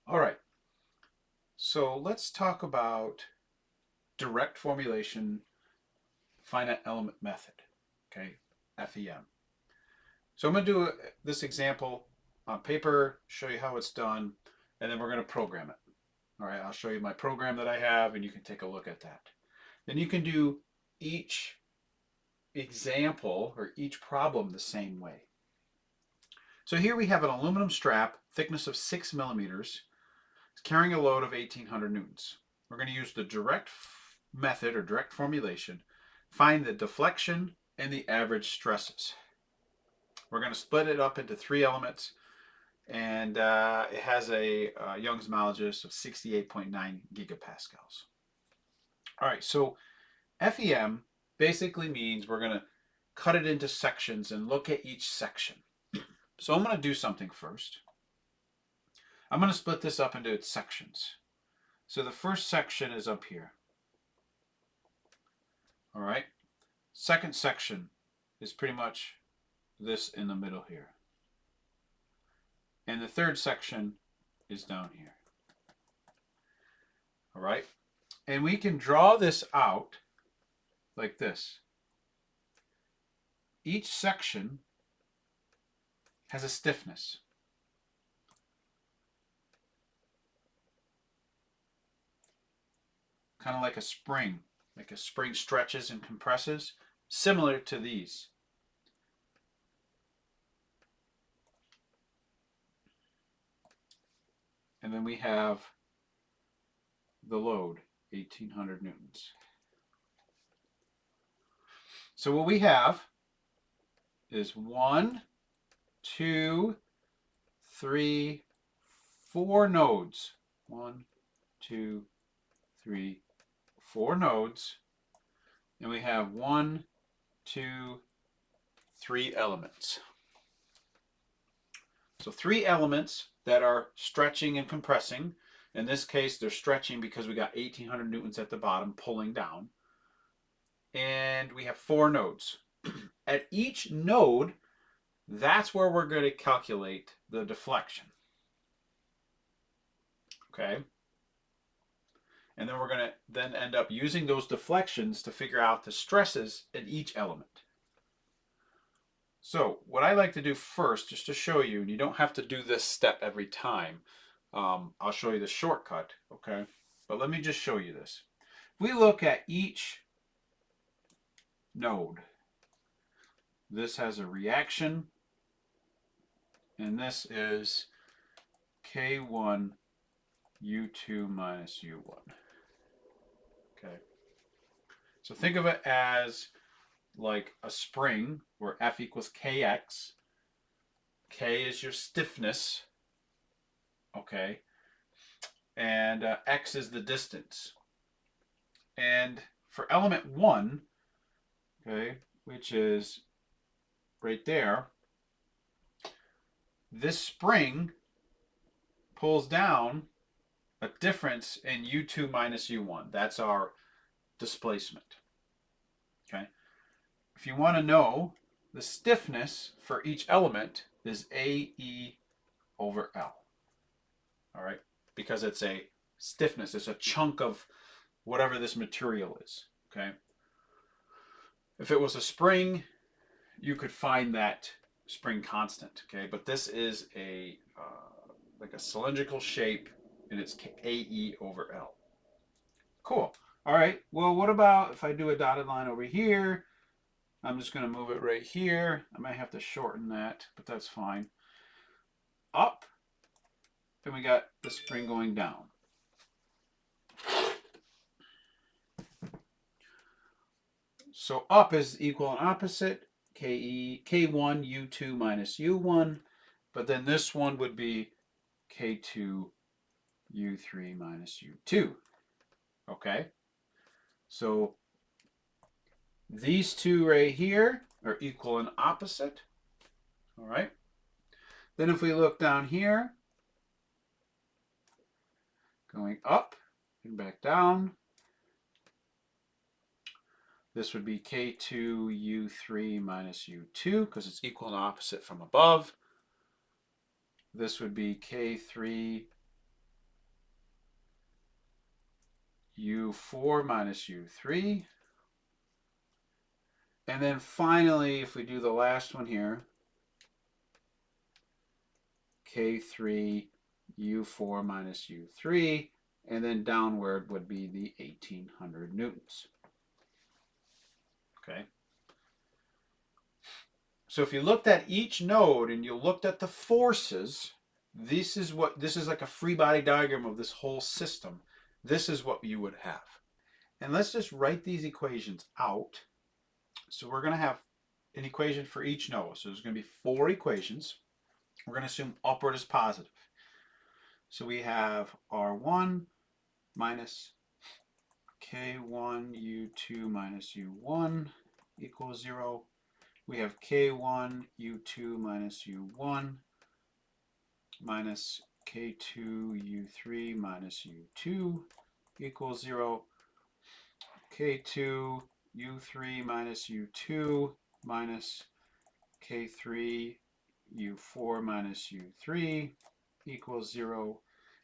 All right, so let's talk about direct formulation finite element method, okay, FEM. So I'm going to do this example on paper, show you how it's done, and then we're going to program it. All right, I'll show you my program that I have, and you can take a look at that. Then you can do each example or each problem the same way. So here we have an aluminum strap, thickness of 6 millimeters, carrying a load of 1800 newtons. We're going to use the direct method or direct formulation, find the deflection and the average stresses. We're going to split it up into 3 elements, and it has a Young's modulus of 68.9 gigapascals. All right, so FEM basically means we're going to cut it into sections and look at each section. So I'm going to do something first. I'm going to split this up into its sections. So the first section is up here. All right. Second section is pretty much this in the middle here. And the third section is down here. All right. And we can draw this out like this. Each section has a stiffness. Kind of like a spring. Like a spring stretches and compresses. Similar to these. And then we have the load, 1800 newtons. So what we have is 1, 2, 3, 4 nodes. 1, 2, 3, 4 nodes. And we have 1, 2, 3 elements. So 3 elements that are stretching and compressing. In this case, they're stretching because we got 1800 newtons at the bottom pulling down. And we have 4 nodes. At each node, that's where we're going to calculate the deflection. Okay? And then we're going to then end up using those deflections to figure out the stresses in each element. So what I like to do first, just to show you, and you don't have to do this step every time, I'll show you the shortcut, okay? But let me just show you this. If we look at each node, this has a reaction, and this is K1 U2 minus U1. Okay. So think of it as like a spring where F equals Kx. K is your stiffness, okay? And X is the distance. And for element 1, okay, which is right there, this spring pulls down a difference in U2 minus U1. That's our displacement. Okay. If you want to know, the stiffness for each element is AE over L. All right. Because it's a stiffness. It's a chunk of whatever this material is. Okay. If it was a spring, you could find that spring constant. Okay. But this is a like a cylindrical shape, and it's AE over L. Cool. All right. Well, what about if I do a dotted line over here? I'm just going to move it right here. I might have to shorten that, but that's fine. Up, and we got the spring going down. So up is equal and opposite, K1 U2 minus U1, but then this one would be K2 U3 minus U2. Okay, so these two right here are equal and opposite. All right. Then if we look down here, going up and back down, this would be K2 U3 minus U2 because it's equal and opposite from above. This would be K3 U4 minus U3. And then finally, if we do the last one here, K3 U4 minus U3, and then downward would be the 1800 newtons. Okay. So if you looked at each node and you looked at the forces, this is like a free body diagram of this whole system. This is what you would have. And let's just write these equations out. So we're going to have an equation for each node. So there's going to be 4 equations. We're going to assume upward is positive. So we have R1 minus K1 U2 minus U1 equals 0. We have K1 U2 minus U1 minus K2 U3 minus U2 equals 0. K2 U3 minus U2 minus K3 U4 minus U3 equals 0.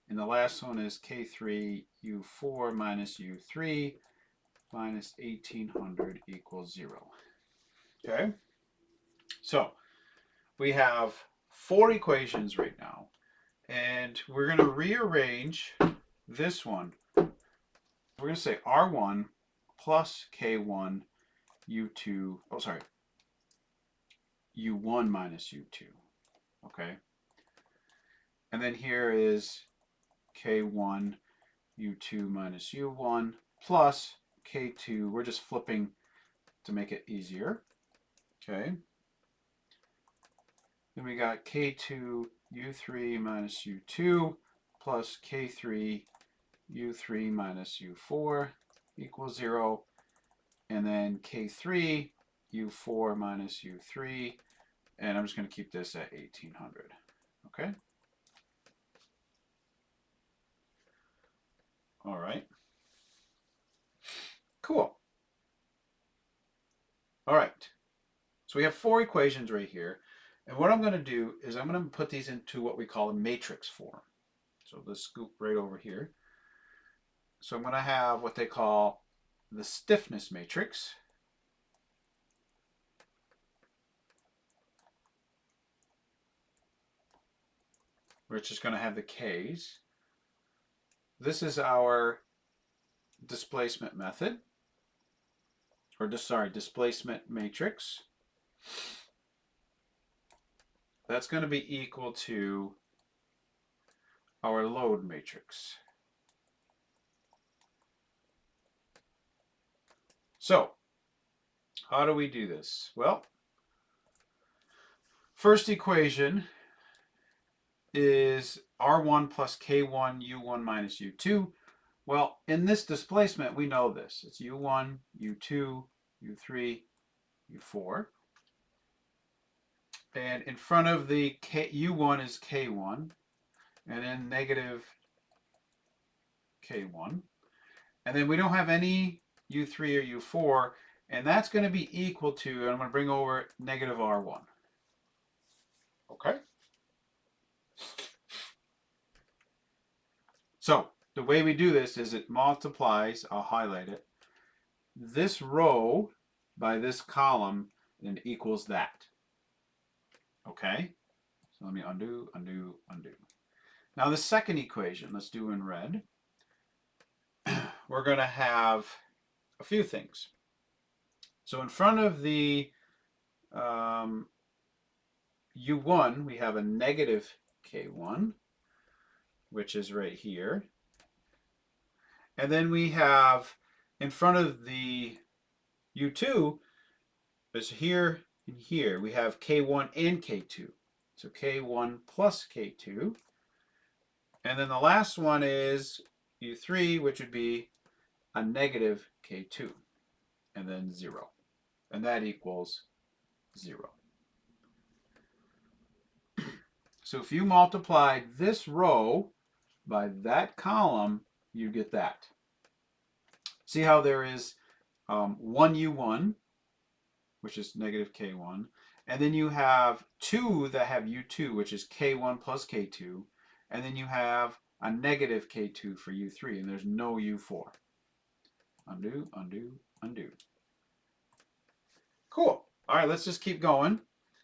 And the last one is K3 U4 minus U3 minus 1800 equals 0. Okay? So we have 4 equations right now. And we're going to rearrange this one. We're going to say R1 plus K1 U2, U1 minus U2. Okay? And then here is K1 U2 minus U1 plus K2. We're just flipping to make it easier. Okay. Then we got K2 U3 minus U2 plus K3 U3 minus U4 equals 0. And then K3 U4 minus U3. And I'm just going to keep this at 1800. Okay. All right. Cool. All right. So we have 4 equations right here. And what I'm going to do is I'm going to put these into what we call a matrix form. So let's scoop right over here. So I'm going to have what they call the stiffness matrix. Which is going to have the K's. This is our displacement method. Or displacement matrix. That's going to be equal to our load matrix. So, how do we do this? Well, first equation is R1 plus K1 U1 minus U2. Well, in this displacement, we know this. It's U1, U2, U3, U4. And in front of the U1 is K1, and then negative K1. And then we don't have any U3 or U4, and that's going to be equal to, and I'm going to bring over negative R1. Okay? So, the way we do this is it multiplies, I'll highlight it, this row by this column, and it equals that. Okay? So let me undo, undo, undo. Now the second equation, let's do in red. We're going to have a few things. So in front of the U1, we have a negative K1, which is right here. And then we have in front of the U2, is here and here. We have K1 and K2. So K1 plus K2. And then the last one is U3, which would be a negative K2. And then 0. And that equals 0. So if you multiply this row by that column, you get that. See how there is one U1, which is negative K1, and then you have 2 that have U2, which is K1 plus K2, and then you have a negative K2 for U3, and there's no U4. undo, undo, undo. Cool. All right, let's just keep going.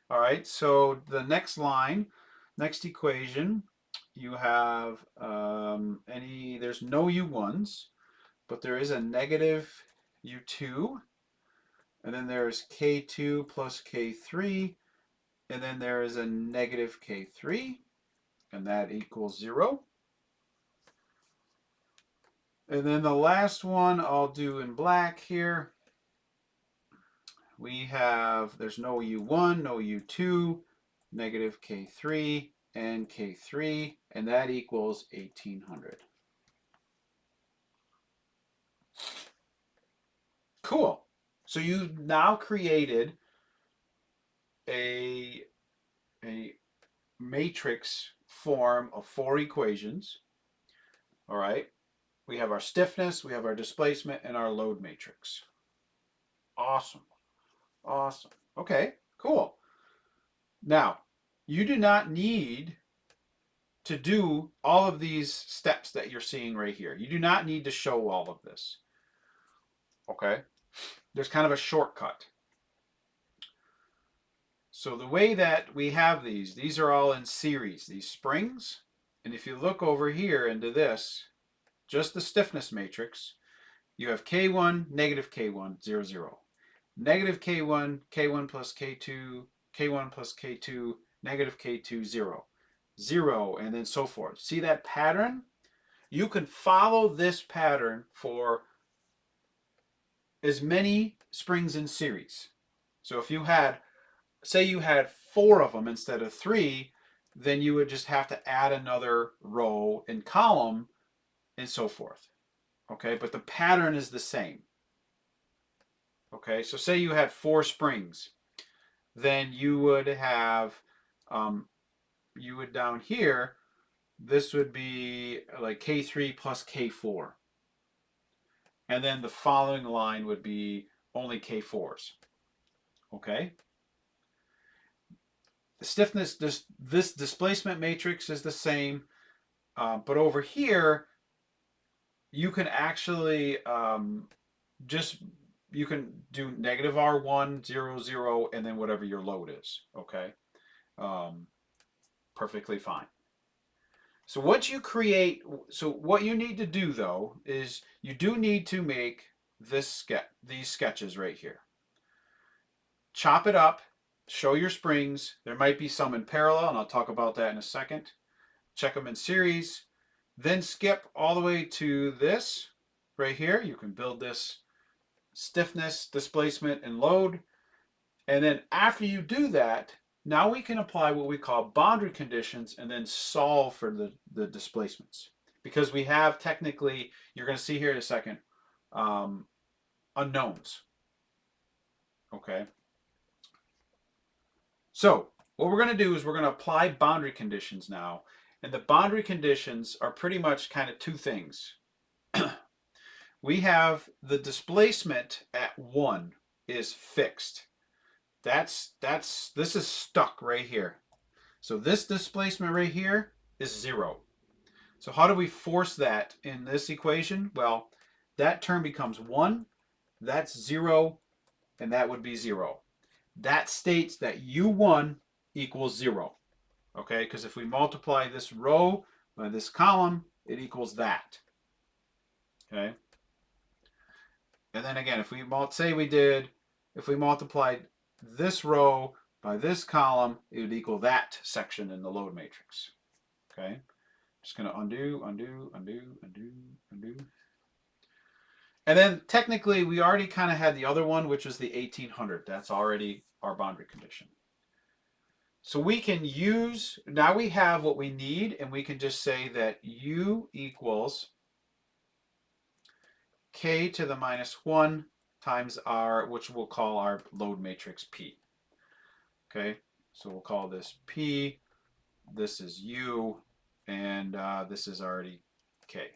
All right, so the next line, next equation, you have there's no U1s, but there is a negative U2, and then there's K2 plus K3, and then there is a negative K3, and that equals 0. And then the last one I'll do in black here. We have, there's no U1, no U2, negative K3, and K3, and that equals 1800. Cool. So you've now created a matrix form of 4 equations. All right. We have our stiffness, we have our displacement, and our load matrix. Awesome. Awesome. Okay, cool. Now, you do not need to do all of these steps that you're seeing right here. You do not need to show all of this. Okay? There's kind of a shortcut. So the way that we have these are all in series, these springs. And if you look over here into this, just the stiffness matrix, you have K1, negative K1, 0, 0. Negative K1, K1 plus K2, K1 plus K2, negative K2, 0, 0, and then so forth. See that pattern? You can follow this pattern for as many springs in series. So if you had, say you had 4 of them instead of 3, then you would just have to add another row and column and so forth. Okay, but the pattern is the same. Okay, so say you had 4 springs, then you would have, you would down here, this would be like K3 plus K4. And then the following line would be only K4s. Okay? The stiffness, this displacement matrix is the same, but over here, you can actually you can do negative R1, 0, 0, and then whatever your load is. Okay? Perfectly fine. So what you create, so what you need to do though is you do need to make these sketches right here. Chop it up, show your springs. There might be some in parallel, and I'll talk about that in a second. Check them in series. Then skip all the way to this right here. You can build this stiffness, displacement, and load. And then after you do that, now we can apply what we call boundary conditions and then solve for the displacements. Because we have technically, you're going to see here in a second, unknowns. Okay. So what we're going to do is we're going to apply boundary conditions now. And the boundary conditions are pretty much kind of 2 things. We have the displacement at 1 is fixed. This is stuck right here. So this displacement right here is 0. So how do we force that in this equation? Well, that term becomes 1, that's 0, and that would be 0. That states that U1 equals 0. Okay, because if we multiply this row by this column, it equals that. Okay. And then again, if we multiplied this row by this column, it would equal that section in the load matrix. Okay, just going to undo, undo, undo, undo, undo. And then technically we already kind of had the other one, which was the 1800. That's already our boundary condition. So we can use, now we have what we need, and we can just say that U equals K to the minus 1 times R, which we'll call our load matrix P. Okay, so we'll call this P, this is U, and this is already K.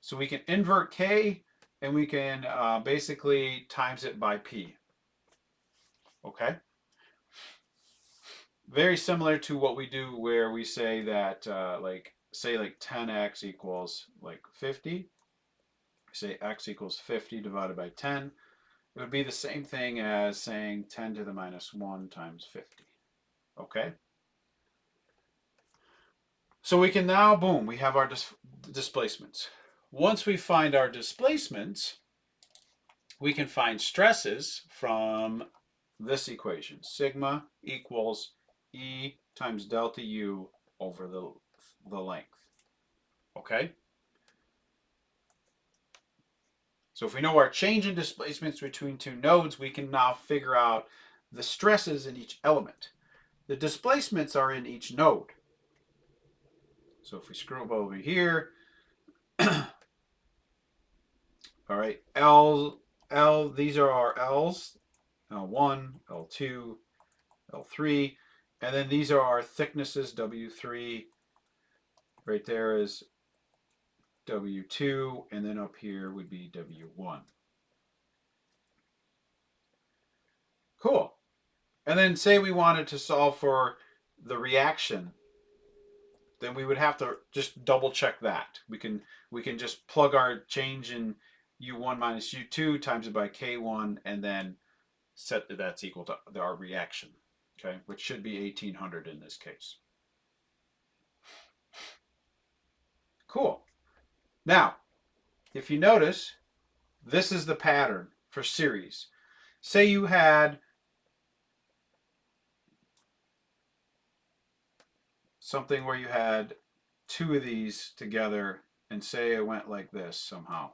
So we can invert K, and we can basically times it by P. Okay? Very similar to what we do where we say that, say like 10x equals like 50. say x equals 50 divided by 10, it would be the same thing as saying 10 to the minus 1 times 50. Okay? So we can now, boom, we have our displacements. Once we find our displacements, we can find stresses from this equation. Sigma equals E times delta U over the length. Okay? So if we know our change in displacements between two nodes, we can now figure out the stresses in each element. The displacements are in each node. So if we scroll over here, all right, these are our L's, L1, L2, L3, and then these are our thicknesses, W3, right there is W2, and then up here would be W1. Cool. And then say we wanted to solve for the reaction, then we would have to just double check that. We can just plug our change in U1 minus U2 times it by K1 and then set that that's equal to our reaction, okay, which should be 1800 in this case. Cool. Now, if you notice, this is the pattern for series. Say you had something where you had two of these together and say it went like this somehow.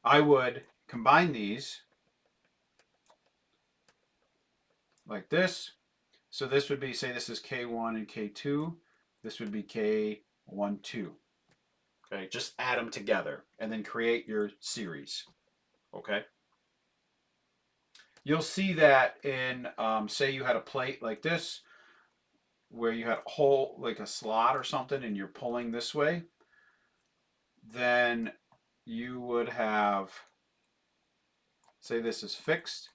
I would combine these like this. So this would be, say this is K1 and K2. This would be K1, 2. Okay, just add them together and then create your series. Okay. You'll see that in, say you had a plate like this, where you had a hole, like a slot or something, and you're pulling this way, then you would have, say this is fixed.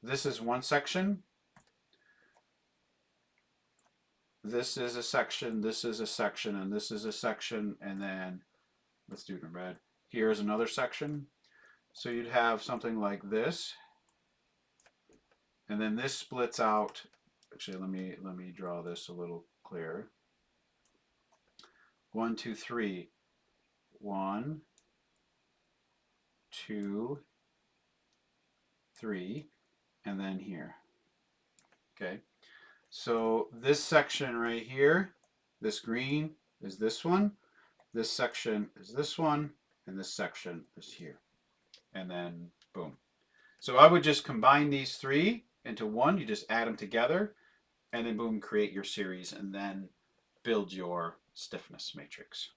This is one section. This is a section, this is a section, and this is a section, and then, let's do it in red. Here's another section. So you'd have something like this. And then this splits out. Actually, let me draw this a little clearer. 1, 2, 3. 1, 2, 3, and then here. Okay. So this section right here, this green is this one. This section is this one, and this section is here. And then boom. So I would just combine these three into one. You just add them together, and then boom, create your series, and then build your stiffness matrix.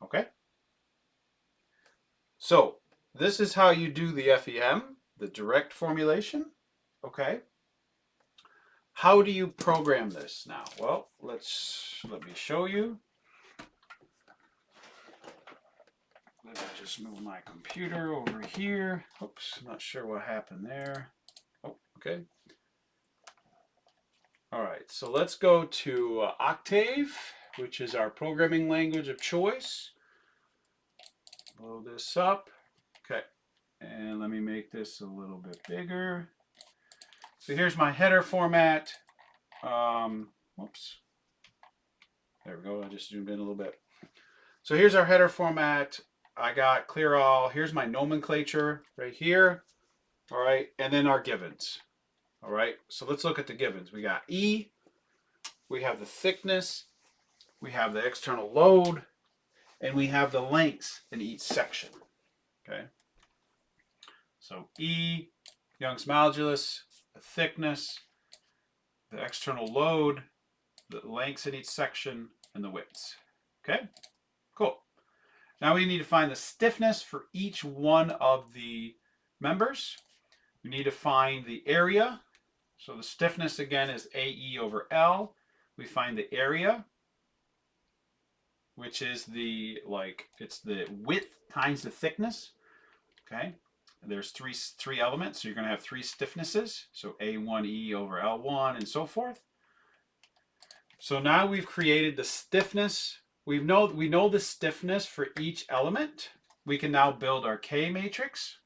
Okay? So this is how you do the FEM, the direct formulation. Okay? How do you program this now? Well, let me show you. Let me just move my computer over here. Oops, not sure what happened there. Oh, okay. All right, so let's go to Octave, which is our programming language of choice. Blow this up. Okay, and let me make this a little bit bigger. So here's my header format. Whoops. There we go. I just zoomed in a little bit. So here's our header format. I got clear all. Here's my nomenclature right here. All right, and then our givens. All right, so let's look at the givens. We got E, we have the thickness, we have the external load, and we have the lengths in each section. Okay, so E, Young's modulus, the thickness, the external load, the lengths in each section, and the widths. Okay, cool. Now we need to find the stiffness for each one of the members. We need to find the area. So the stiffness again is AE over L. We find the area, which is it's the width times the thickness. Okay, and there's three elements, so you're going to have three stiffnesses. So A1E over L1 and so forth. So now we've created the stiffness. We know the stiffness for each element. We can now build our K matrix,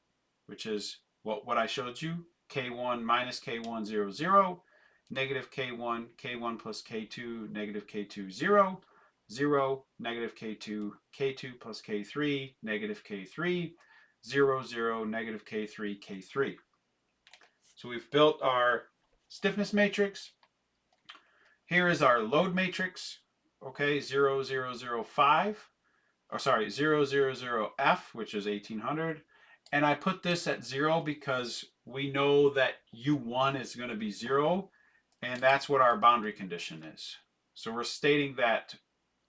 which is what I showed you. K1 minus K1, 0, 0. Negative K1, K1 plus K2, negative K2, 0. 0, negative K2, K2 plus K3, negative K3, 0, 0, negative K3, K3. So we've built our stiffness matrix. Here is our load matrix, okay, 0, 0, 0, 5, or sorry, 0, 0, 0, F, which is 1800. And I put this at 0 because we know that U1 is going to be 0, and that's what our boundary condition is. So we're stating that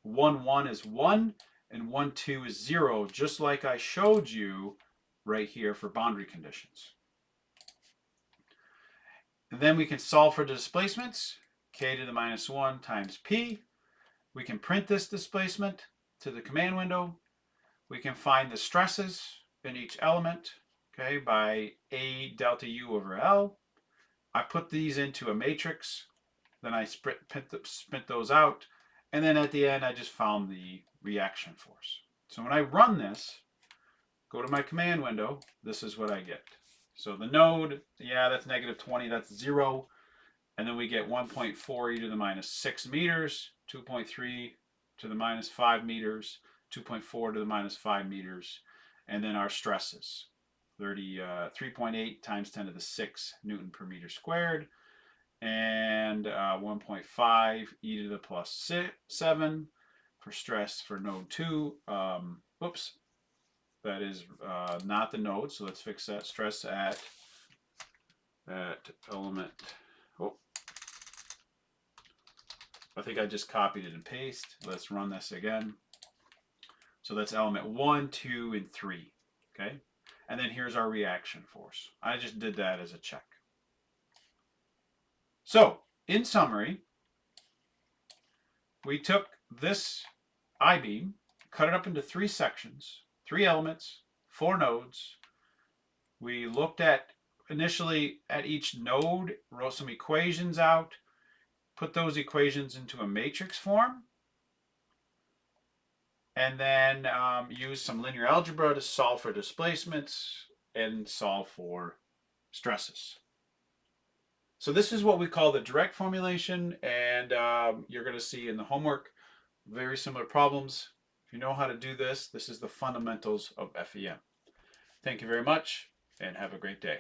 1, 1 is 1, and 1, 2 is 0, just like I showed you right here for boundary conditions. And then we can solve for the displacements, k to the minus 1 times p. We can print this displacement to the command window. We can find the stresses in each element, okay, by A delta U over L. I put these into a matrix, then I print those out, and then at the end I just found the reaction force. So when I run this, go to my command window, this is what I get. So the node, yeah, that's negative 20, that's 0. And then we get 1.4 e to the minus 6 meters, 2.3 to the minus 5 meters, 2.4 to the minus 5 meters, and then our stresses, 3.8 times 10 to the 6 Newton per meter squared, and 1.5 e to the plus 7 for stress for node 2. Oops, that is not the node, so let's fix that. Stress at element. Oh, I think I just copied it and pasted. Let's run this again. So that's element 1, 2, and 3. Okay? And then here's our reaction force. I just did that as a check. So, in summary, we took this I-beam, cut it up into 3 sections, 3 elements, 4 nodes. We looked at initially at each node, wrote some equations out, put those equations into a matrix form, and then use some linear algebra to solve for displacements and solve for stresses. So this is what we call the direct formulation, and you're going to see in the homework very similar problems. If you know how to do this, this is the fundamentals of FEM. Thank you very much, and have a great day.